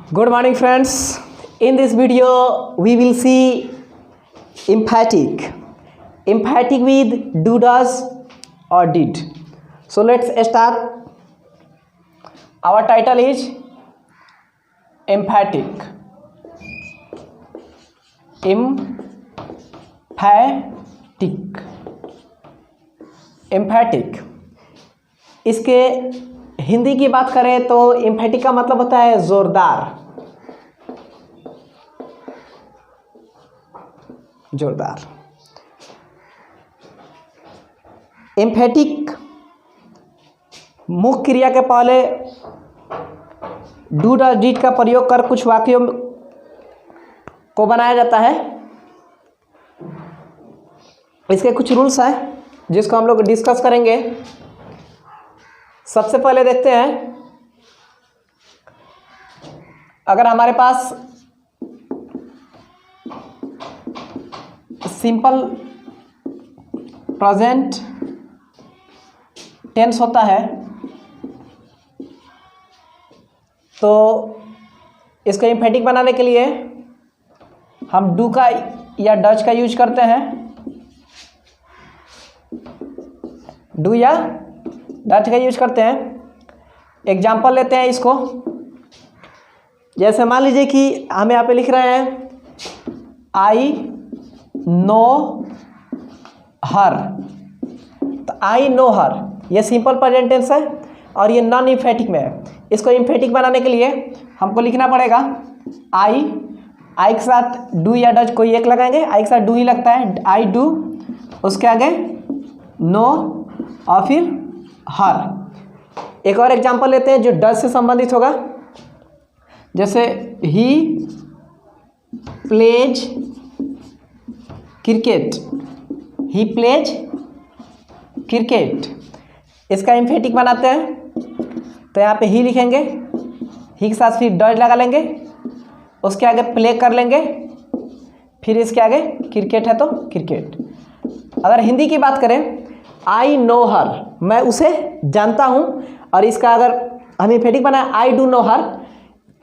Good morning friends. In this video we will see emphatic with do, does or did. So let's start. Our title is emphatic. एम्फैटिक इसके हिंदी की बात करें तो एम्फैटिक का मतलब होता है जोरदार। एम्फैटिक मुख्य क्रिया के पहले डू डज डिड का प्रयोग कर कुछ वाक्यों को बनाया जाता है। इसके कुछ रूल्स हैं जिसको हम लोग डिस्कस करेंगे। सबसे पहले देखते हैं, अगर हमारे पास सिंपल प्रेजेंट टेंस होता है तो इसको एम्फैटिक बनाने के लिए हम डू का या डज का यूज करते हैं। डू या डज का यूज करते हैं। एग्जाम्पल लेते हैं इसको। जैसे मान लीजिए कि हम यहाँ पे लिख रहे हैं आई नो हर, तो आई नो हर ये सिंपल प्रेजेंट टेंस है और ये नॉन एम्फैटिक में है। इसको एम्फैटिक बनाने के लिए हमको लिखना पड़ेगा आई के साथ डू या डज कोई एक लगाएंगे। आई के साथ डू ही लगता है, आई डू, उसके आगे नो और फिर हर। एक और एग्जांपल लेते हैं जो डज से संबंधित होगा। जैसे he plays cricket, he plays cricket, इसका एम्फैटिक बनाते हैं तो यहाँ पे ही लिखेंगे, ही के साथ फिर डज लगा लेंगे, उसके आगे प्ले कर लेंगे, फिर इसके आगे क्रिकेट है तो क्रिकेट। अगर हिंदी की बात करें, आई नो हर, मैं उसे जानता हूँ, और इसका अगर हम एम्फैटिक बनाए आई डू नो हर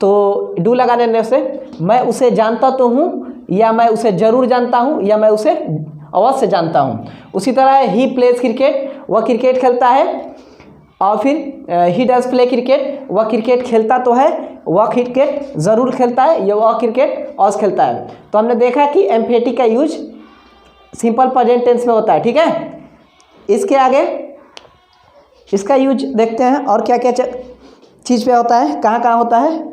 तो डू लगाने से मैं उसे जानता तो हूँ या मैं उसे ज़रूर जानता हूँ या मैं उसे अवश्य जानता हूँ। उसी तरह ही प्लेज क्रिकेट, वह क्रिकेट खेलता है, और फिर ही डज प्ले क्रिकेट, वह क्रिकेट खेलता तो है, वह क्रिकेट ज़रूर खेलता है या वह क्रिकेट अवश्य खेलता है। तो हमने देखा कि एम्फैटिक का यूज सिंपल प्रेजेंट टेंस में होता है। ठीक है, इसके आगे इसका यूज देखते हैं और क्या क्या चीज़ पे होता है, कहाँ कहाँ होता है।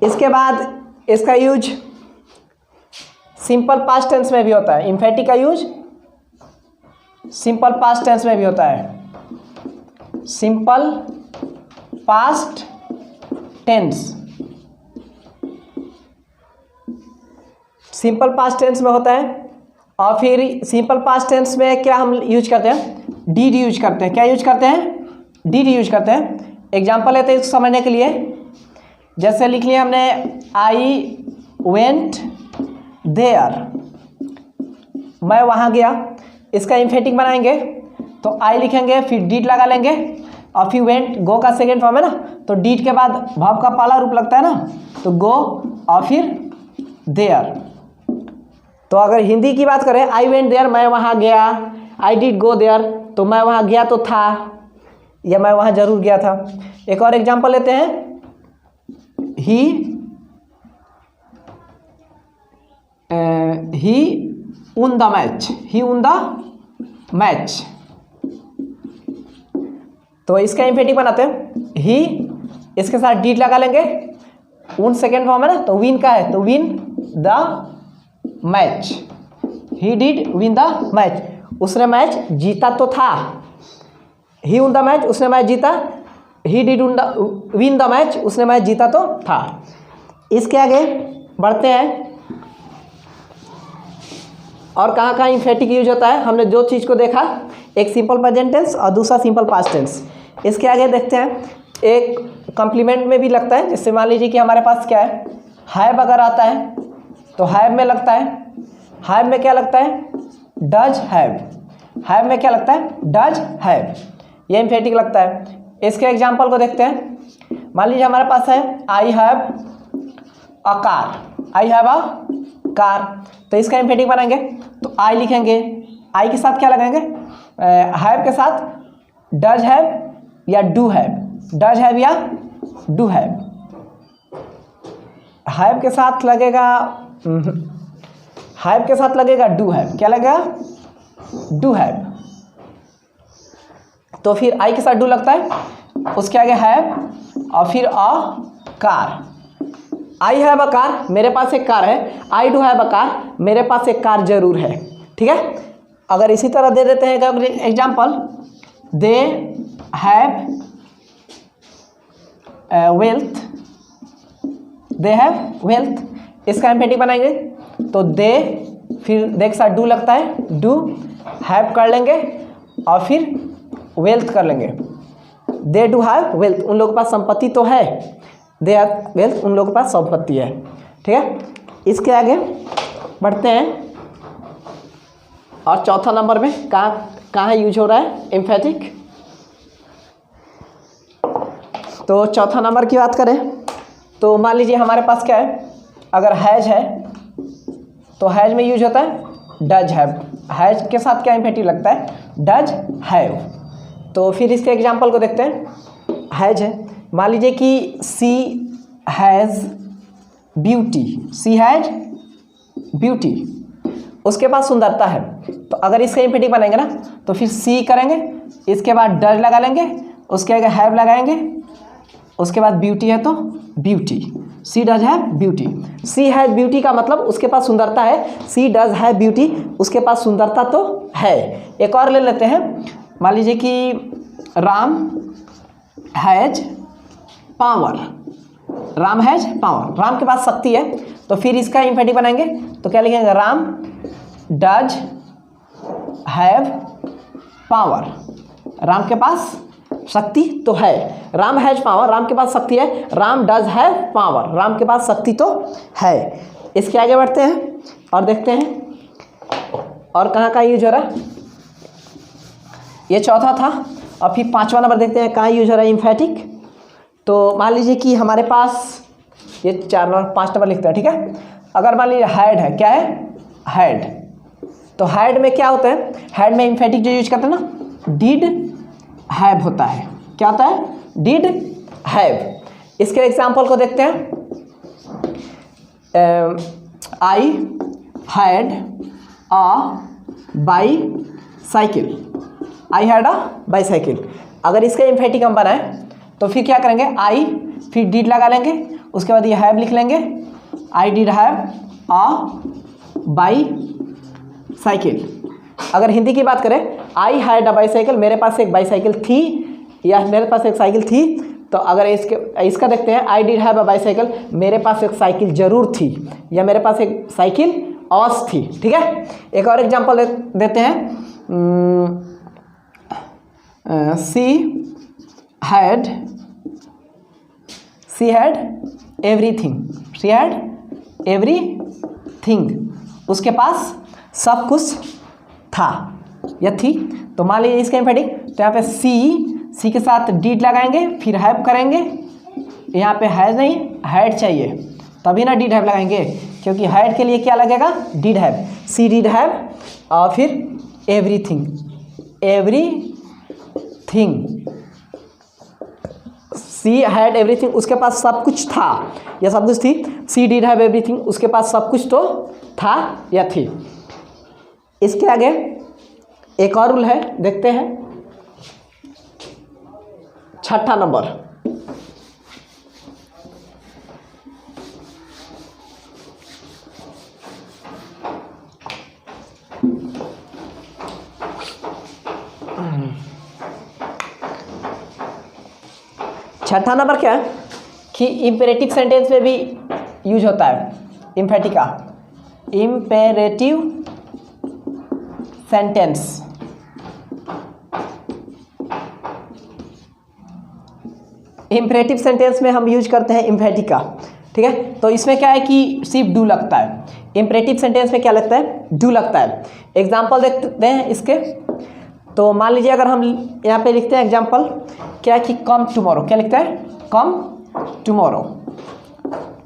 इसके बाद इसका यूज सिंपल पास्ट टेंस में भी होता है। एम्फैटिक का यूज सिंपल पास्ट टेंस में भी होता है। Simple past tense, simple past tense में होता है। और फिर सिंपल पास्ट टेंस में क्या हम यूज करते हैं, डीड यूज करते हैं। क्या यूज करते हैं, डीड यूज करते हैं। एग्जांपल लेते हैं इसको समझने के लिए। जैसे लिख लिया हमने आई वेंट देयर, मैं वहाँ गया। इसका एम्फैटिक बनाएंगे तो आई लिखेंगे, फिर डीड लगा लेंगे, और फिर वेंट गो का सेकेंड फॉर्म है ना, तो डीड के बाद वर्ब का पहला रूप लगता है ना, तो गो और फिर देयर। तो अगर हिंदी की बात करें, आई वेंट देयर, मैं वहाँ गया, आई डिड गो देयर, तो मैं वहाँ गया तो था या मैं वहाँ जरूर गया था। एक और एग्जांपल लेते हैं, ही won the match, he won the match। तो इसका एम्फैटिक बनाते हैं, ही इसके साथ डीड लगा लेंगे, उन सेकेंड फॉर्म है ना, तो विन का है तो win the match, he did win the match, उसने मैच जीता तो था। ही won the match, उसने मैच जीता, he did win the match, उसने मैच जीता तो था। इसके आगे बढ़ते हैं और कहाँ कहाँ एम्फैटिक यूज होता है। हमने दो चीज़ को देखा, एक सिंपल प्रेजेंट टेंस और दूसरा सिंपल पास्ट टेंस। इसके आगे देखते हैं एक कॉम्प्लीमेंट में भी लगता है। जैसे मान लीजिए कि हमारे पास क्या है, हैव अगर आता है तो हैव में लगता है, हैव में क्या लगता है, डज हैव, हैव में क्या लगता है, डज हैव, ये एम्फेटिक लगता है। इसके एग्जाम्पल को देखते हैं। मान लीजिए हमारे पास है I have a car, I have a car, तो इसका एम्फेटिक बनाएंगे तो आई लिखेंगे, आई के साथ क्या लगाएंगे, हैव के साथ डज हैव या डू हैव, डज हैव या डू हैव, हैव के साथ लगेगा, हैव के साथ लगेगा डू हैव, क्या लगेगा, डू हैव। तो फिर आई के साथ डू लगता है, उसके आगे हैव और फिर a car, I have a car, मेरे पास एक कार है, I do have a car, मेरे पास एक कार जरूर है। ठीक है, अगर इसी तरह दे देते हैं example, they have wealth, they have wealth, इसका एम्फेटिक बनाएंगे तो दे, फिर दे के साथ डू लगता है, डू, हैव कर लेंगे और फिर वेल्थ कर लेंगे, दे डू हैव वेल्थ, उन लोगों के पास संपत्ति तो है, दे हैव वेल्थ, उन लोगों के पास संपत्ति है। ठीक है, इसके आगे बढ़ते हैं और चौथा नंबर में कहाँ यूज हो रहा है एम्फेटिक। तो चौथा नंबर की बात करें तो मान लीजिए हमारे पास क्या है, अगर हैज है तो हैज में यूज होता है डज हैव, हैज के साथ क्या एम्फेटिक लगता है, डज हैव। तो फिर इसके एग्जाम्पल को देखते हैं। हैज है, मान लीजिए कि she has beauty, she has beauty, उसके पास सुंदरता है, तो अगर इसका एम्फेटिक बनाएंगे ना तो फिर सी करेंगे, इसके बाद डज लगा लेंगे, उसके आगे हैव लगाएंगे, उसके बाद ब्यूटी है तो beauty, she does have beauty, she has beauty का मतलब उसके पास सुंदरता है, सी डज हैव ब्यूटी, उसके पास सुंदरता तो है। एक और ले लेते हैं, मान लीजिए कि Ram has power, Ram has power, Ram के पास शक्ति है, तो फिर इसका एम्फेटिक बनाएंगे तो क्या लिखेंगे, Ram does have power, Ram के पास शक्ति तो है, राम हैज पावर, राम के पास शक्ति है, Ram does have power, Ram के पास शक्ति तो है। इसके आगे बढ़ते हैं और देखते हैं और कहाँ यूज हो रहा है। ये चौथा था, और फिर पांचवा नंबर देखते हैं कहाँ यूज हो रहा है एम्फेटिक। तो मान लीजिए कि हमारे पास ये 4 नंबर 5 नंबर लिखते हैं। ठीक है, अगर मान लीजिए हैड है, क्या है, हैड, तो हैड में क्या होता है, हैड में एम्फेटिक जो यूज करते हैं ना, डिड हैव होता है, क्या होता है, डिड हैव। इसके एग्जाम्पल को देखते हैं। I had a bicycle, I had a bicycle, अगर इसका एम्फेटिक हम बनाएं तो फिर क्या करेंगे, आई फिर डिड लगा लेंगे, उसके बाद ये हैव लिख लेंगे, I did have a bicycle. अगर हिंदी की बात करें, आई हैड अ बाईसाइकिल, मेरे पास एक बाईसाइकिल थी या मेरे पास एक साइकिल थी, तो अगर इसका देखते हैं, I did have a bicycle, मेरे पास एक साइकिल जरूर थी या मेरे पास एक साइकिल अवश्य थी। ठीक है, एक और एग्जांपल देते हैं। She had everything, she had everything, उसके पास सब कुछ था या थी। तो मान लीजिए इसका एम्फेटिक, तो यहाँ पे सी के साथ डिड लगाएंगे, फिर हैव करेंगे, यहाँ पे हैज नहीं हैड चाहिए, तभी ना डिड हैव लगाएंगे, क्योंकि हैड के लिए क्या लगेगा, did have, she did have और फिर एवरीथिंग, सी हैड एवरीथिंग, उसके पास सब कुछ था या सब कुछ थी, सी डिड हैव एवरीथिंग, उसके पास सब कुछ तो था या थी। इसके आगे एक और रूल है, देखते हैं। छठा नंबर, छठा नंबर क्या है कि इम्पेरेटिव सेंटेंस में भी यूज होता है एम्फेटिक का, इम्पेरेटिव सेंटेंस। इम्परेटिव सेंटेंस में हम यूज करते हैं इम्फेटिका, ठीक है। तो इसमें क्या है कि सिर्फ डू लगता है, इम्परेटिव सेंटेंस में क्या लगता है, डू लगता है। एग्जाम्पल देखते हैं इसके। तो मान लीजिए अगर हम यहाँ पे लिखते हैं एग्जाम्पल, क्या है कि कम टुमारो, क्या लिखता है, कम टुमारो,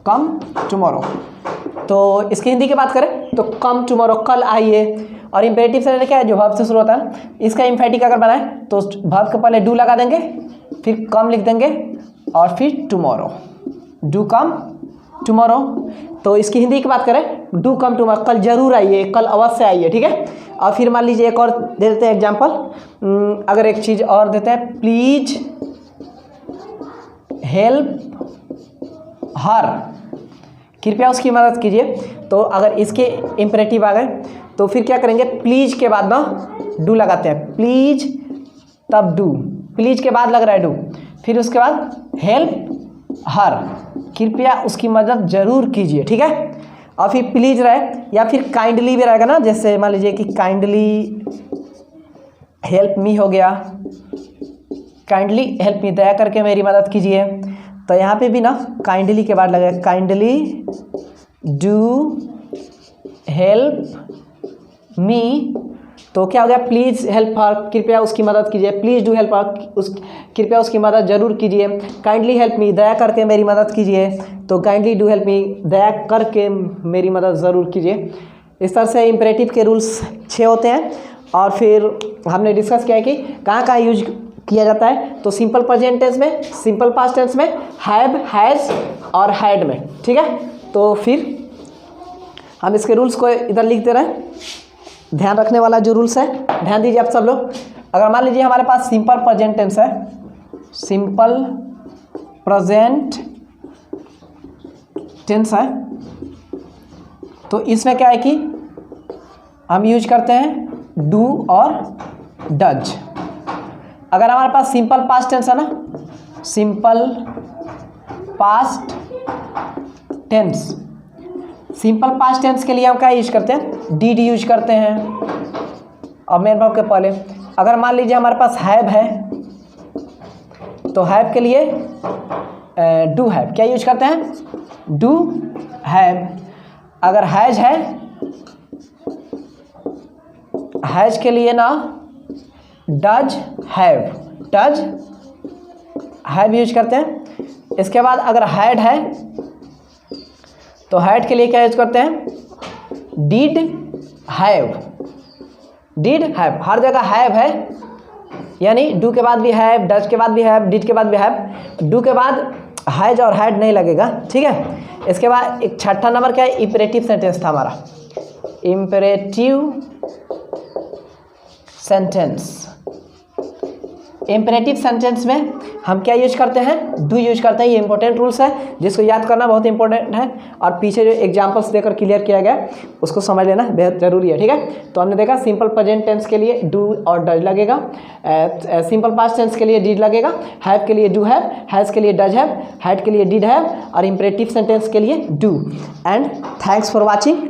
कम टुमारो। तो इसकी हिंदी की बात करें तो कम टुमारो, कल आइए। और इम्परेटिव सेंटेंस क्या है, जो वर्ब से शुरू होता है। इसका इम्फेटिक अगर बनाए तो वर्ब के पहले डू लगा देंगे, फिर कम लिख देंगे और फिर टुमारो, डू कम टुमारो। तो इसकी हिंदी की बात करें, डू कम टुमारो, कल जरूर आइए, कल अवश्य आइए, ठीक है। और फिर मान लीजिए एक और दे देते हैं एग्जाम्पल, अगर एक चीज़ और देते हैं, प्लीज हेल्प हर, कृपया उसकी मदद कीजिए। तो अगर इसके इम्परेटिव आ गए तो फिर क्या करेंगे, प्लीज के बाद ना डू लगाते हैं, प्लीज तब डू, प्लीज के बाद लग रहा है डू, फिर उसके बाद हेल्प हर, कृपया उसकी मदद जरूर कीजिए, ठीक है। और फिर प्लीज रहे या फिर काइंडली भी रहेगा ना, जैसे मान लीजिए कि काइंडली हेल्प मी हो गया, काइंडली हेल्प मी, दया करके मेरी मदद कीजिए। तो यहाँ पे भी ना काइंडली के बाद लगेगा, काइंडली डू हेल्प मी। तो क्या हो गया, प्लीज़ हेल्प हर, कृपया उसकी मदद कीजिए, प्लीज़ डू हेल्प हर, कृपया उसकी मदद जरूर कीजिए। काइंडली हेल्प मी, दया करके मेरी मदद कीजिए। तो काइंडली डू हेल्प मी, दया करके मेरी मदद ज़रूर कीजिए। इस तरह से इम्परेटिव के रूल्स 6 होते हैं। और फिर हमने डिस्कस किया है कि कहाँ कहाँ यूज किया जाता है। तो सिंपल प्रेजेंट टेंस में, सिंपल पास्ट टेंस में, हैव, हैज़ और हैड में, ठीक है। तो फिर हम इसके रूल्स को इधर लिख दे रहे हैं, ध्यान रखने वाला जो रूल्स है, ध्यान दीजिए आप सब लोग। अगर मान लीजिए हमारे पास सिंपल प्रेजेंट टेंस है, सिंपल प्रेजेंट टेंस है, तो इसमें क्या है कि हम यूज करते हैं डू और डज। अगर हमारे पास सिंपल पास्ट टेंस है ना, simple past tense, simple past tense के लिए हम क्या यूज करते हैं, डीड यूज करते हैं और मेन वर्ब के पहले। अगर मान लीजिए हमारे पास हैव है तो हैव के लिए डू हैव, क्या यूज करते हैं, डू हैव। अगर हैज है, हैज के लिए ना does have, does have use करते हैं। इसके बाद अगर हैड है तो हैड के लिए क्या यूज करते हैं, डिड हैव, डिड हैव। हर जगह हैव है, यानी डू के बाद भी हैव, डज के बाद भी हैव, डिड के बाद भी हैव, डू के बाद हैज और हैड नहीं लगेगा, ठीक है। इसके बाद एक छठा नंबर क्या है, इम्परेटिव सेंटेंस था हमारा, इम्परेटिव सेंटेंस। इम्परेटिव सेंटेंस में हम क्या यूज करते हैं, डू यूज करते हैं। ये इंपॉर्टेंट रूल्स है जिसको याद करना बहुत इंपॉर्टेंट है। और पीछे जो एग्जांपल्स देकर क्लियर किया गया उसको समझ लेना बेहद जरूरी है, ठीक है। तो हमने देखा सिंपल प्रेजेंट टेंस के लिए डू और डज लगेगा, सिंपल पास्ट टेंस के लिए डिड लगेगा, हैव के लिए डू हैव, हैज के लिए डज हैव, हैड के लिए डिड हैव और इम्परेटिव सेंटेंस के लिए do. And thanks for watching.